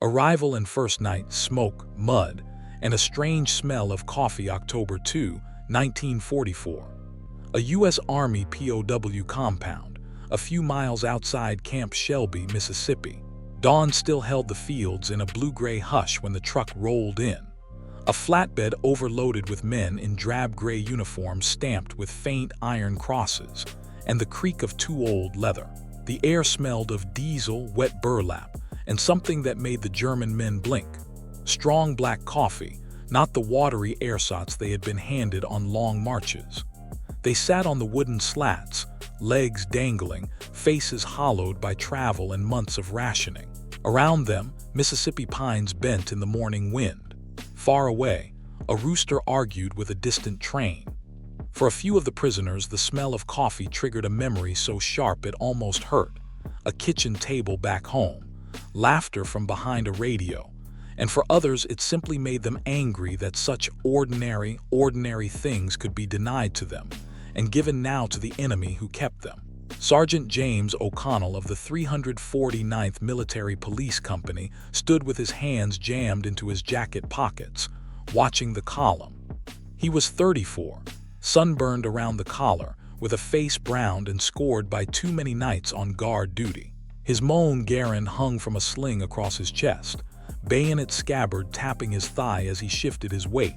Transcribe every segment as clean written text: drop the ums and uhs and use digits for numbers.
Arrival and first night, smoke, mud, and a strange smell of coffee. October 2, 1944. A U.S. Army POW compound, a few miles outside Camp Shelby, Mississippi. Dawn still held the fields in a blue-gray hush when the truck rolled in. A flatbed overloaded with men in drab-gray uniforms stamped with faint iron crosses, and the creak of too old leather. The air smelled of diesel, wet burlap, and something that made the German men blink. Strong black coffee, not the watery ersatz they had been handed on long marches. They sat on the wooden slats, legs dangling, faces hollowed by travel and months of rationing. Around them, Mississippi pines bent in the morning wind. Far away, a rooster argued with a distant train. For a few of the prisoners, the smell of coffee triggered a memory so sharp it almost hurt. A kitchen table back home, laughter from behind a radio, and for others it simply made them angry that such ordinary things could be denied to them and given now to the enemy who kept them. Sergeant James O'Connell of the 349th Military Police Company stood with his hands jammed into his jacket pockets, watching the column. He was 34, sunburned around the collar, with a face browned and scored by too many nights on guard duty. His Moen Garand hung from a sling across his chest, bayonet scabbard tapping his thigh as he shifted his weight.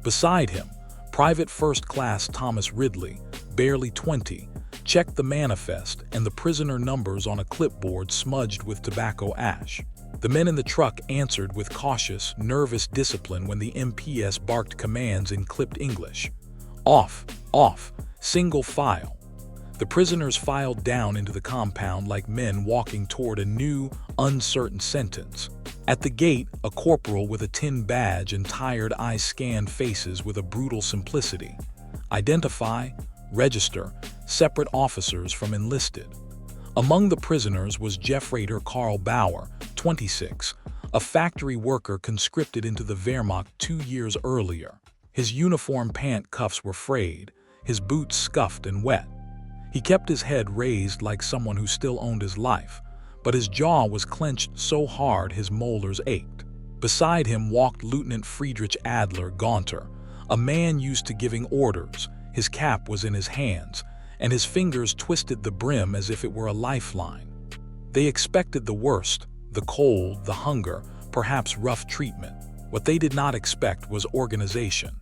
Beside him, Private First Class Thomas Ridley, barely 20, checked the manifest and the prisoner numbers on a clipboard smudged with tobacco ash. The men in the truck answered with cautious, nervous discipline when the MPS barked commands in clipped English. Off, off, single file. The prisoners filed down into the compound like men walking toward a new, uncertain sentence. At the gate, a corporal with a tin badge and tired eyes scanned faces with a brutal simplicity. Identify, register, separate officers from enlisted. Among the prisoners was Jeff Raider Carl Bauer, 26, a factory worker conscripted into the Wehrmacht 2 years earlier. His uniform pant cuffs were frayed, his boots scuffed and wet. He kept his head raised like someone who still owned his life, but his jaw was clenched so hard his molars ached. Beside him walked Lieutenant Friedrich Adler Gaunter, a man used to giving orders. His cap was in his hands, and his fingers twisted the brim as if it were a lifeline. They expected the worst, the cold, the hunger, perhaps rough treatment. What they did not expect was organization.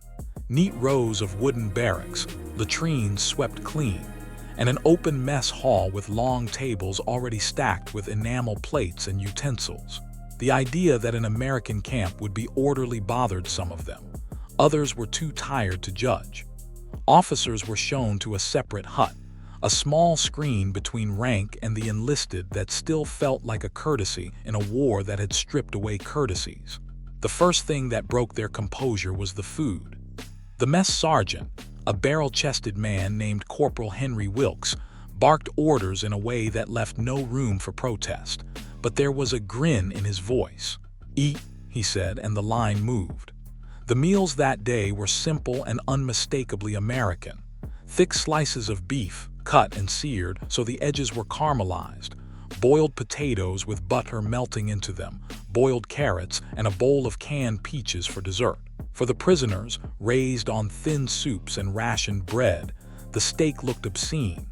Neat rows of wooden barracks, latrines swept clean, and an open mess hall with long tables already stacked with enamel plates and utensils. The idea that an American camp would be orderly bothered some of them. Others were too tired to judge. Officers were shown to a separate hut, a small screen between rank and the enlisted that still felt like a courtesy in a war that had stripped away courtesies. The first thing that broke their composure was the food. The mess sergeant, a barrel-chested man named Corporal Henry Wilkes, barked orders in a way that left no room for protest, but there was a grin in his voice. "Eat," he said, and the line moved. The meals that day were simple and unmistakably American. Thick slices of beef, cut and seared so the edges were caramelized, boiled potatoes with butter melting into them, boiled carrots, and a bowl of canned peaches for dessert. For the prisoners, raised on thin soups and rationed bread, the steak looked obscene.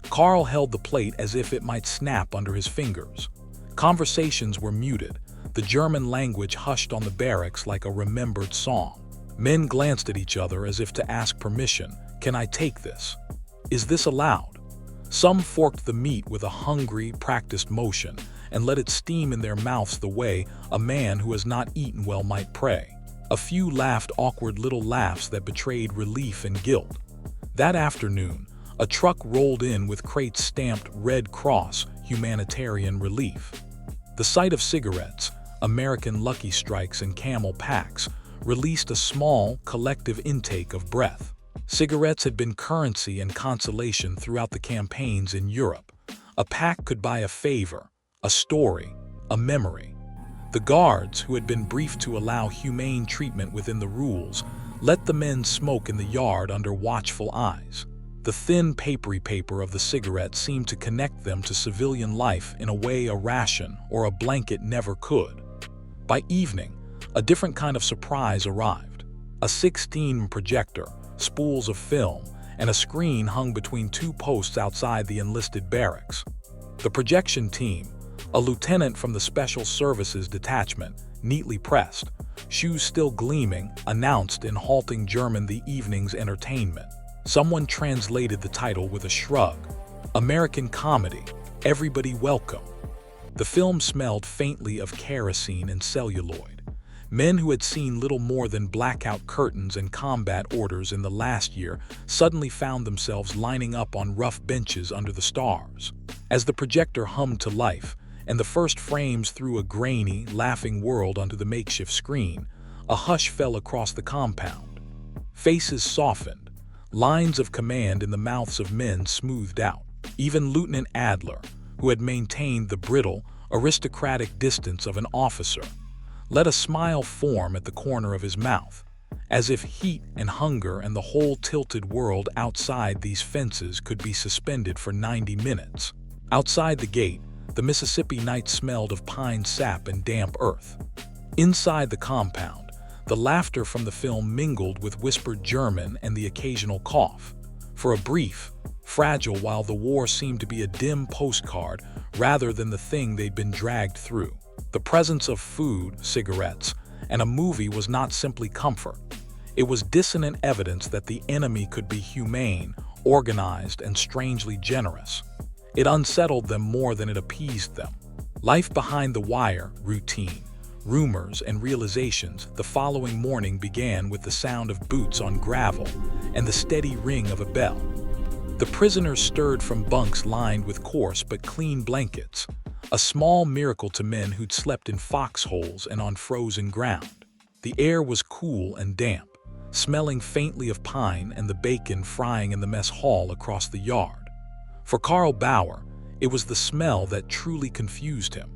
Carl held the plate as if it might snap under his fingers. Conversations were muted, the German language hushed on the barracks like a remembered song. Men glanced at each other as if to ask permission. "Can I take this? Is this allowed?" Some forked the meat with a hungry, practiced motion and let it steam in their mouths the way a man who has not eaten well might pray. A few laughed awkward little laughs that betrayed relief and guilt. That afternoon, a truck rolled in with crates stamped Red Cross, humanitarian relief. The sight of cigarettes, American Lucky Strikes and Camel packs, released a small, collective intake of breath. Cigarettes had been currency and consolation throughout the campaigns in Europe. A pack could buy a favor, a story, a memory. The guards, who had been briefed to allow humane treatment within the rules, let the men smoke in the yard under watchful eyes. The thin, papery paper of the cigarette seemed to connect them to civilian life in a way a ration or a blanket never could. By evening, a different kind of surprise arrived. A 16 projector, spools of film, and a screen hung between two posts outside the enlisted barracks. The projection team, a lieutenant from the Special Services Detachment, neatly pressed, shoes still gleaming, announced in halting German the evening's entertainment. Someone translated the title with a shrug. American comedy, everybody welcome. The film smelled faintly of kerosene and celluloid. Men who had seen little more than blackout curtains and combat orders in the last year suddenly found themselves lining up on rough benches under the stars. As the projector hummed to life, and the first frames threw a grainy, laughing world onto the makeshift screen, a hush fell across the compound. Faces softened, lines of command in the mouths of men smoothed out. Even Lieutenant Adler, who had maintained the brittle, aristocratic distance of an officer, let a smile form at the corner of his mouth, as if heat and hunger and the whole tilted world outside these fences could be suspended for 90 minutes. Outside the gate, the Mississippi night smelled of pine sap and damp earth. Inside the compound, the laughter from the film mingled with whispered German and the occasional cough. For a brief, fragile while the war seemed to be a dim postcard rather than the thing they'd been dragged through. The presence of food, cigarettes, and a movie was not simply comfort. It was dissonant evidence that the enemy could be humane, organized, and strangely generous. It unsettled them more than it appeased them. Life behind the wire, routine, rumors, and realizations. The following morning began with the sound of boots on gravel and the steady ring of a bell. The prisoners stirred from bunks lined with coarse but clean blankets, a small miracle to men who'd slept in foxholes and on frozen ground. The air was cool and damp, smelling faintly of pine and the bacon frying in the mess hall across the yard. For Karl Bauer, it was the smell that truly confused him.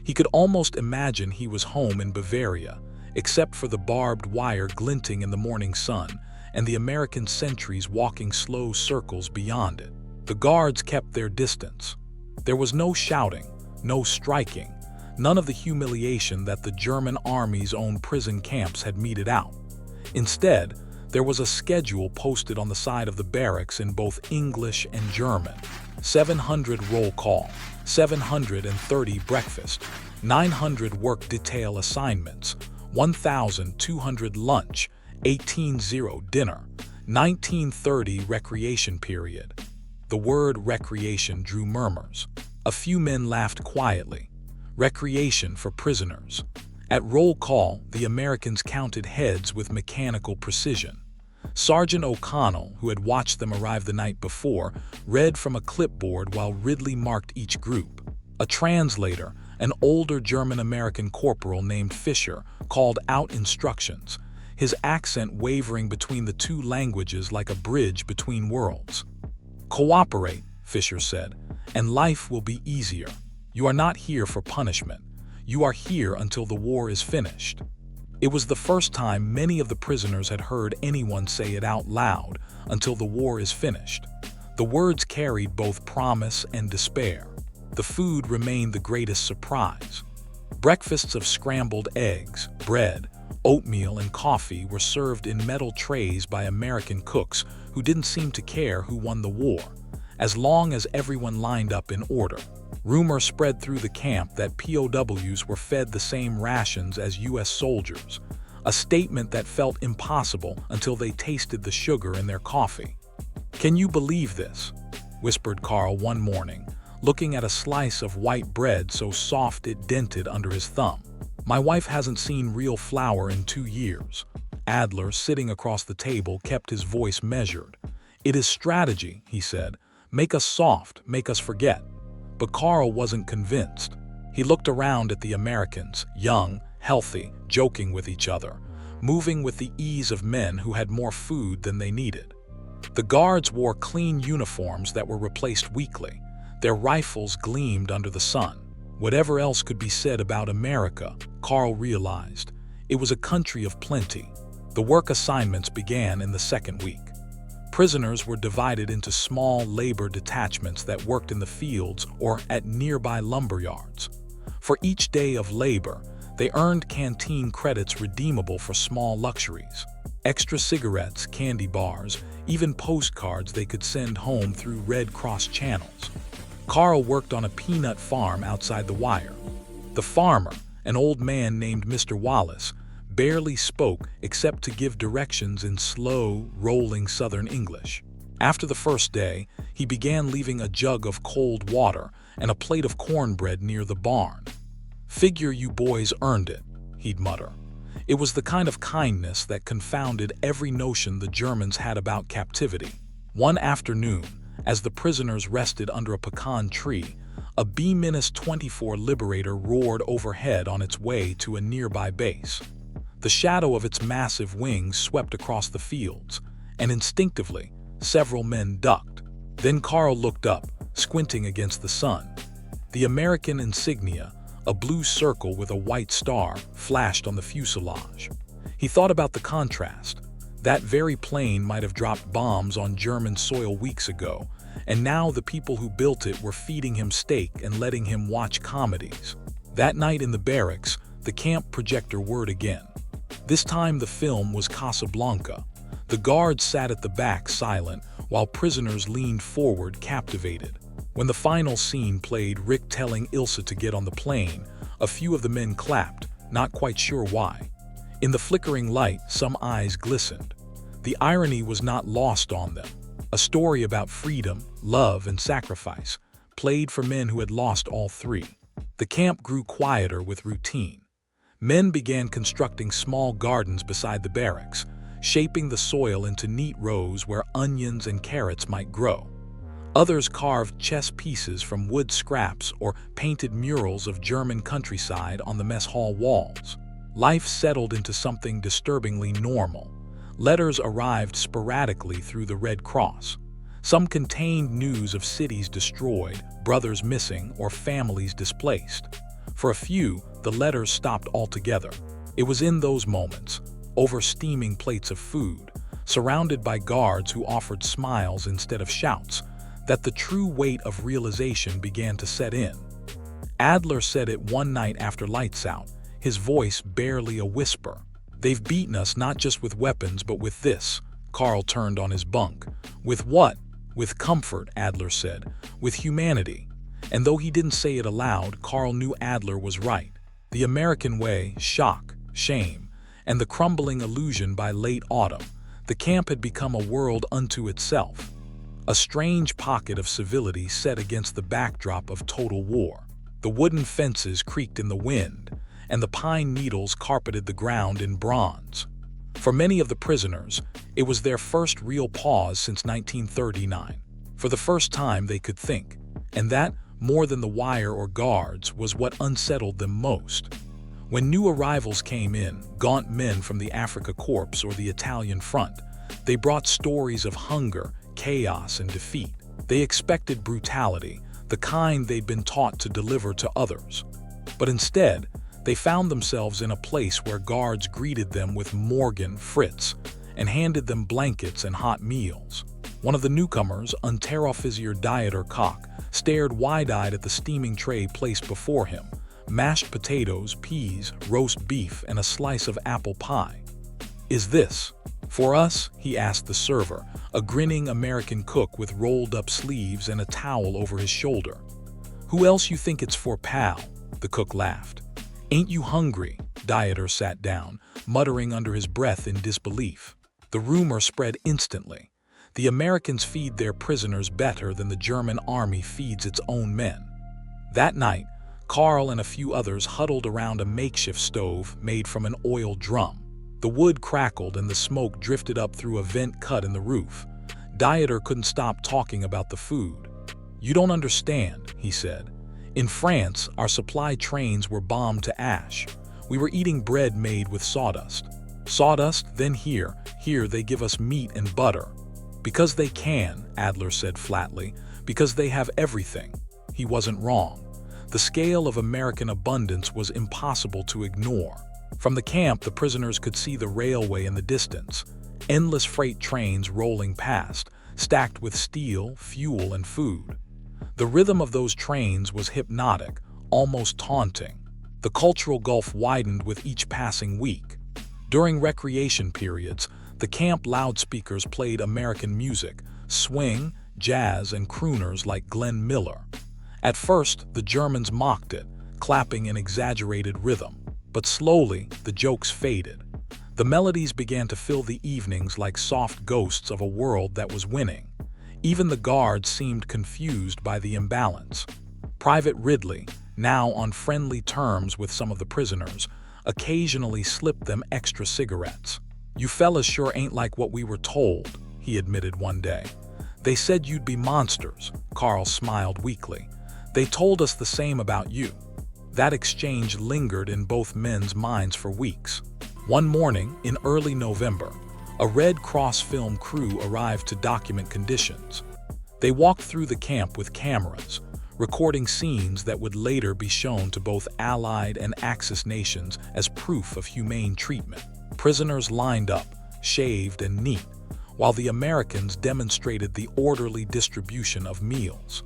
He could almost imagine he was home in Bavaria, except for the barbed wire glinting in the morning sun and the American sentries walking slow circles beyond it. The guards kept their distance. There was no shouting, no striking, none of the humiliation that the German army's own prison camps had meted out. Instead, there was a schedule posted on the side of the barracks in both English and German. 700 roll call, 730 breakfast, 900 work detail assignments, 1,200 lunch, 18:0 dinner, 19:30 recreation period. The word recreation drew murmurs. A few men laughed quietly. Recreation for prisoners. At roll call, the Americans counted heads with mechanical precision. Sergeant O'Connell, who had watched them arrive the night before, read from a clipboard while Ridley marked each group. A translator, an older German-American corporal named Fisher, called out instructions, his accent wavering between the two languages like a bridge between worlds. "Cooperate," Fisher said, "and life will be easier. You are not here for punishment. You are here until the war is finished." It was the first time many of the prisoners had heard anyone say it out loud, "until the war is finished." The words carried both promise and despair. The food remained the greatest surprise. Breakfasts of scrambled eggs, bread, oatmeal, and coffee were served in metal trays by American cooks who didn't seem to care who won the war, as long as everyone lined up in order. Rumor spread through the camp that POWs were fed the same rations as U.S. soldiers, a statement that felt impossible until they tasted the sugar in their coffee. "Can you believe this?" whispered Karl one morning, looking at a slice of white bread so soft it dented under his thumb. "My wife hasn't seen real flour in 2 years." Adler, sitting across the table, kept his voice measured. "It is strategy," he said. "Make us soft, make us forget." But Karl wasn't convinced. He looked around at the Americans, young, healthy, joking with each other, moving with the ease of men who had more food than they needed. The guards wore clean uniforms that were replaced weekly. Their rifles gleamed under the sun. Whatever else could be said about America, Karl realized, it was a country of plenty. The work assignments began in the second week. Prisoners were divided into small labor detachments that worked in the fields or at nearby lumber yards. For each day of labor, They earned canteen credits redeemable for small luxuries. Extra cigarettes, candy bars, even postcards they could send home through Red Cross channels. Carl worked on a peanut farm outside the wire. The farmer, an old man named Mr. Wallace, barely spoke except to give directions in slow, rolling Southern English. After the first day, he began leaving a jug of cold water and a plate of cornbread near the barn. "Figure you boys earned it," he'd mutter. It was the kind of kindness that confounded every notion the Germans had about captivity. One afternoon, as the prisoners rested under a pecan tree, a B-24 Liberator roared overhead on its way to a nearby base. The shadow of its massive wings swept across the fields, and instinctively, several men ducked. Then Carl looked up, squinting against the sun. The American insignia, a blue circle with a white star, flashed on the fuselage. He thought about the contrast. That very plane might have dropped bombs on German soil weeks ago, and now the people who built it were feeding him steak and letting him watch comedies. That night in the barracks, the camp projector whirred again. This time the film was Casablanca. The guards sat at the back silent, while prisoners leaned forward captivated. When the final scene played, Rick telling Ilsa to get on the plane, a few of the men clapped, not quite sure why. In the flickering light, some eyes glistened. The irony was not lost on them. A story about freedom, love, and sacrifice, played for men who had lost all three. The camp grew quieter with routine. Men began constructing small gardens beside the barracks, shaping the soil into neat rows where onions and carrots might grow. Others carved chess pieces from wood scraps or painted murals of German countryside on the mess hall walls. Life settled into something disturbingly normal. Letters arrived sporadically through the Red Cross. Some contained news of cities destroyed, brothers missing, or families displaced. For a few, the letters stopped altogether. It was in those moments, over steaming plates of food, surrounded by guards who offered smiles instead of shouts, that the true weight of realization began to set in. Adler said it one night after lights out, his voice barely a whisper. "They've beaten us not just with weapons but with this." Carl turned on his bunk. "With what?" "With comfort," Adler said. "With humanity." And though he didn't say it aloud, Carl knew Adler was right. The American way, shock, shame, and the crumbling illusion by late autumn, the camp had become a world unto itself. A strange pocket of civility set against the backdrop of total war. The wooden fences creaked in the wind, and the pine needles carpeted the ground in bronze. For many of the prisoners, it was their first real pause since 1939. For the first time they could think, and that, more than the wire or guards, was what unsettled them most. When new arrivals came in, gaunt men from the Afrika Korps or the Italian front, they brought stories of hunger, chaos, and defeat. They expected brutality, the kind they'd been taught to deliver to others. But instead, they found themselves in a place where guards greeted them with Morgan, Fritz, and handed them blankets and hot meals. One of the newcomers, Unteroffizier Dieter Koch, stared wide-eyed at the steaming tray placed before him, mashed potatoes, peas, roast beef, and a slice of apple pie. "Is this for us?" he asked the server, a grinning American cook with rolled-up sleeves and a towel over his shoulder. "Who else you think it's for, pal?" the cook laughed. "Ain't you hungry?" Dieter sat down, muttering under his breath in disbelief. The rumor spread instantly. The Americans feed their prisoners better than the German army feeds its own men. That night, Carl and a few others huddled around a makeshift stove made from an oil drum. The wood crackled and the smoke drifted up through a vent cut in the roof. Dieter couldn't stop talking about the food. "You don't understand," he said. "In France, our supply trains were bombed to ash. We were eating bread made with sawdust. Sawdust, then here they give us meat and butter. Because they can," Adler said flatly, "because they have everything." He wasn't wrong. The scale of American abundance was impossible to ignore. From the camp, the prisoners could see the railway in the distance, endless freight trains rolling past, stacked with steel, fuel, and food. The rhythm of those trains was hypnotic, almost taunting. The cultural gulf widened with each passing week. During recreation periods, the camp loudspeakers played American music, swing, jazz, and crooners like Glenn Miller. At first, the Germans mocked it, clapping in exaggerated rhythm, but slowly the jokes faded. The melodies began to fill the evenings like soft ghosts of a world that was winning. Even the guards seemed confused by the imbalance. Private Ridley, now on friendly terms with some of the prisoners, occasionally slipped them extra cigarettes. "You fellas sure ain't like what we were told," he admitted one day. "They said you'd be monsters," Carl smiled weakly. "They told us the same about you." That exchange lingered in both men's minds for weeks. One morning, in early November, a Red Cross film crew arrived to document conditions. They walked through the camp with cameras, recording scenes that would later be shown to both Allied and Axis nations as proof of humane treatment. Prisoners lined up, shaved and neat, while the Americans demonstrated the orderly distribution of meals.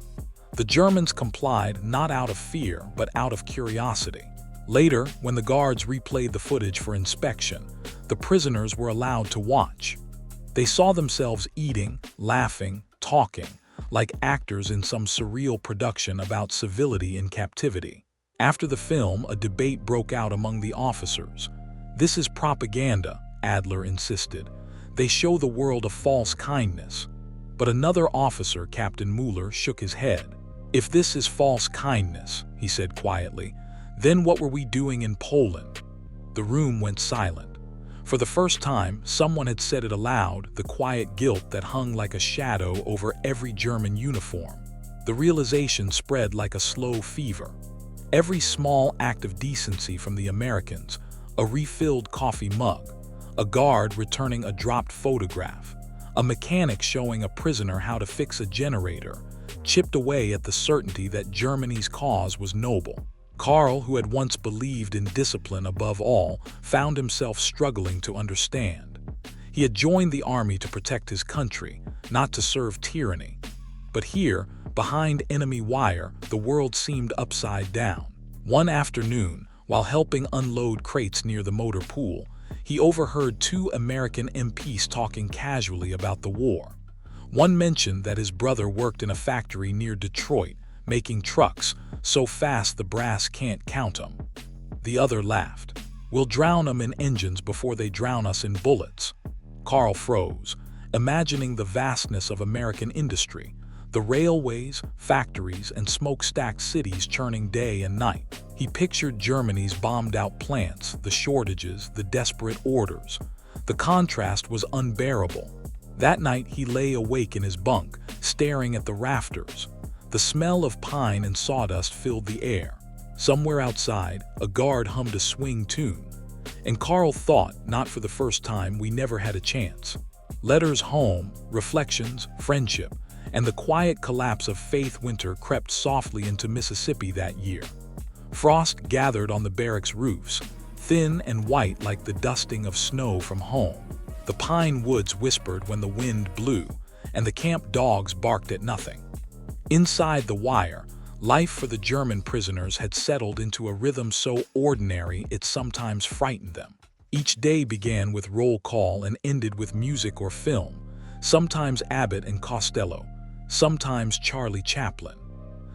The Germans complied not out of fear, but out of curiosity. Later, when the guards replayed the footage for inspection, the prisoners were allowed to watch. They saw themselves eating, laughing, talking, like actors in some surreal production about civility in captivity. After the film, a debate broke out among the officers. "This is propaganda," Adler insisted. "They show the world a false kindness." But another officer, Captain Mueller, shook his head. "If this is false kindness," he said quietly, "then what were we doing in Poland?" The room went silent. For the first time, someone had said it aloud, the quiet guilt that hung like a shadow over every German uniform. The realization spread like a slow fever. Every small act of decency from the Americans, a refilled coffee mug, a guard returning a dropped photograph, a mechanic showing a prisoner how to fix a generator, chipped away at the certainty that Germany's cause was noble. Carl, who had once believed in discipline above all, found himself struggling to understand. He had joined the army to protect his country, not to serve tyranny. But here, behind enemy wire, the world seemed upside down. One afternoon, while helping unload crates near the motor pool, he overheard two American MPs talking casually about the war. One mentioned that his brother worked in a factory near Detroit, making trucks so fast the brass can't count 'em. The other laughed. "We'll drown 'em in engines before they drown us in bullets." Carl froze, imagining the vastness of American industry, the railways, factories, and smokestack cities churning day and night. He pictured Germany's bombed-out plants, the shortages, the desperate orders. The contrast was unbearable. That night he lay awake in his bunk, staring at the rafters. The smell of pine and sawdust filled the air. Somewhere outside, a guard hummed a swing tune. And Carl thought, not for the first time, we never had a chance. Letters home, reflections, friendship, and the quiet collapse of Faith Winter crept softly into Mississippi that year. Frost gathered on the barracks' roofs, thin and white like the dusting of snow from home. The pine woods whispered when the wind blew, and the camp dogs barked at nothing. Inside the wire, life for the German prisoners had settled into a rhythm so ordinary it sometimes frightened them. Each day began with roll call and ended with music or film, sometimes Abbott and Costello, sometimes Charlie Chaplin.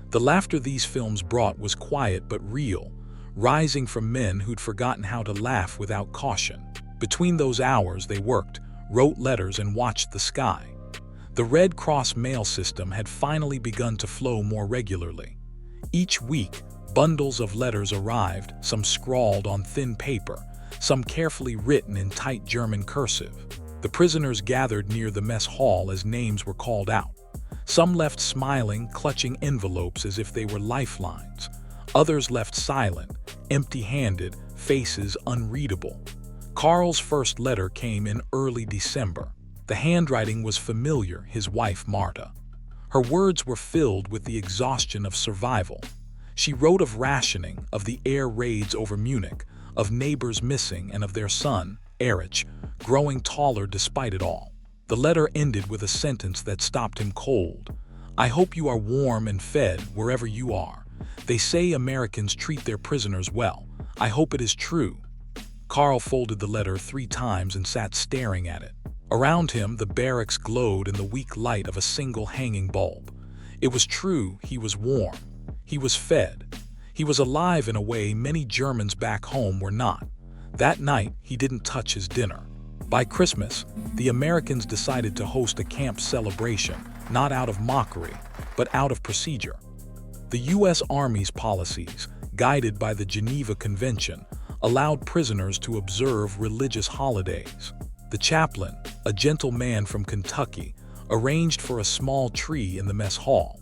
The laughter these films brought was quiet but real, rising from men who'd forgotten how to laugh without caution. Between those hours they worked, wrote letters, and watched the sky. The Red Cross mail system had finally begun to flow more regularly. Each week, bundles of letters arrived, some scrawled on thin paper, some carefully written in tight German cursive. The prisoners gathered near the mess hall as names were called out. Some left smiling, clutching envelopes as if they were lifelines. Others left silent, empty-handed, faces unreadable. Carl's first letter came in early December. The handwriting was familiar, his wife Marta. Her words were filled with the exhaustion of survival. She wrote of rationing, of the air raids over Munich, of neighbors missing, and of their son, Erich, growing taller despite it all. The letter ended with a sentence that stopped him cold. "I hope you are warm and fed wherever you are, They say Americans treat their prisoners well. I hope it is true." Carl folded the letter 3 times and sat staring at it. Around him, the barracks glowed in the weak light of a single hanging bulb. It was true, he was warm. He was fed. He was alive in a way many Germans back home were not. That night, he didn't touch his dinner. By Christmas, the Americans decided to host a camp celebration, not out of mockery, but out of procedure. The U.S. Army's policies, guided by the Geneva Convention, allowed prisoners to observe religious holidays. The chaplain, a gentle man from Kentucky, arranged for a small tree in the mess hall.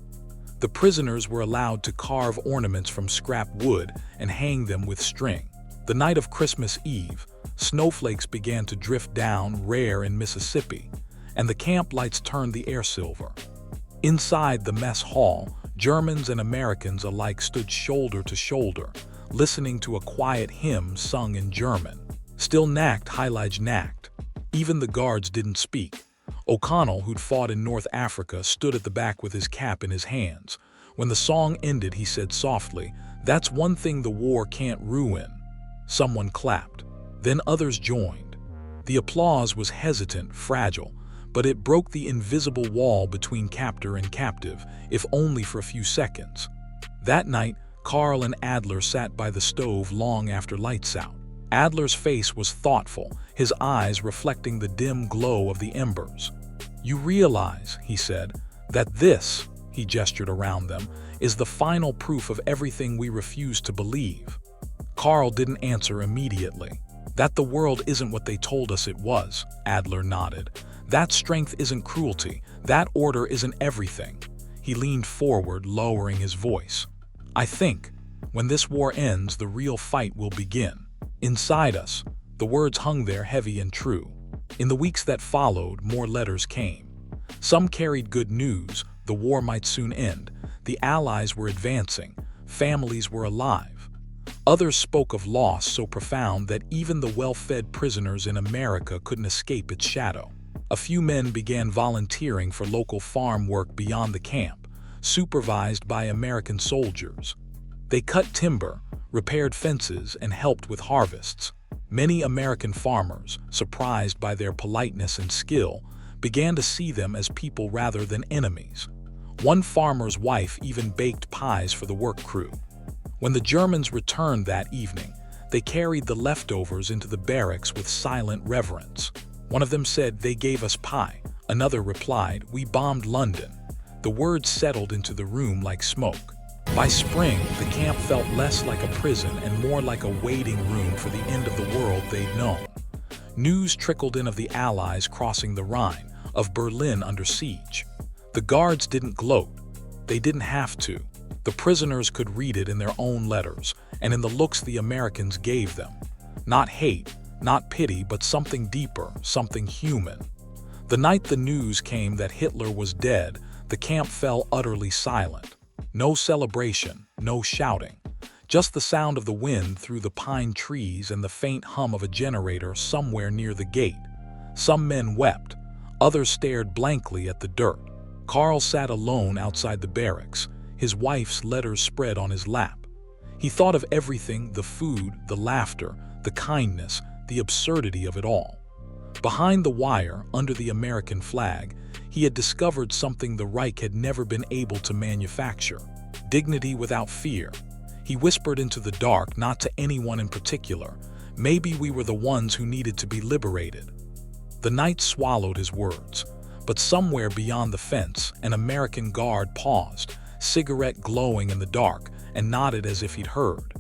The prisoners were allowed to carve ornaments from scrap wood and hang them with string. The night of Christmas Eve, snowflakes began to drift down rare in Mississippi, and the camp lights turned the air silver. Inside the mess hall, Germans and Americans alike stood shoulder to shoulder, listening to a quiet hymn sung in German. Still Nacht, Heilige Nacht. Even the guards didn't speak. O'Connell, who'd fought in North Africa, stood at the back with his cap in his hands. When the song ended, he said softly, "That's one thing the war can't ruin." Someone clapped. Then others joined. The applause was hesitant, fragile, but it broke the invisible wall between captor and captive, if only for a few seconds. That night, Carl and Adler sat by the stove long after lights out. Adler's face was thoughtful, his eyes reflecting the dim glow of the embers. "You realize," he said, "that this," he gestured around them, "is the final proof of everything we refuse to believe." Carl didn't answer immediately. "That the world isn't what they told us it was," Adler nodded. "That strength isn't cruelty, that order isn't everything." He leaned forward, lowering his voice. "I think, when this war ends, the real fight will begin. Inside us." The words hung there heavy and true. In the weeks that followed, more letters came. Some carried good news: the war might soon end, the Allies were advancing, families were alive. Others spoke of loss so profound that even the well-fed prisoners in America couldn't escape its shadow. A few men began volunteering for local farm work beyond the camp, supervised by American soldiers. They cut timber, repaired fences, and helped with harvests. Many American farmers, surprised by their politeness and skill, began to see them as people rather than enemies. One farmer's wife even baked pies for the work crew. When the Germans returned that evening, they carried the leftovers into the barracks with silent reverence. One of them said, "They gave us pie." Another replied, "We bombed London." The words settled into the room like smoke. By spring, the camp felt less like a prison and more like a waiting room for the end of the world they'd known. News trickled in of the Allies crossing the Rhine, of Berlin under siege. The guards didn't gloat. They didn't have to. The prisoners could read it in their own letters and in the looks the Americans gave them. Not hate, not pity, but something deeper, something human. The night the news came that Hitler was dead, the camp fell utterly silent. No celebration, no shouting. Just the sound of the wind through the pine trees and the faint hum of a generator somewhere near the gate. Some men wept. Others stared blankly at the dirt. Carl sat alone outside the barracks, his wife's letters spread on his lap. He thought of everything: the food, the laughter, the kindness, the absurdity of it all. Behind the wire, under the American flag, he had discovered something the Reich had never been able to manufacture: dignity without fear. He whispered into the dark, not to anyone in particular. Maybe we were the ones who needed to be liberated. The night swallowed his words, but somewhere beyond the fence, an American guard paused, cigarette glowing in the dark, and nodded as if he'd heard.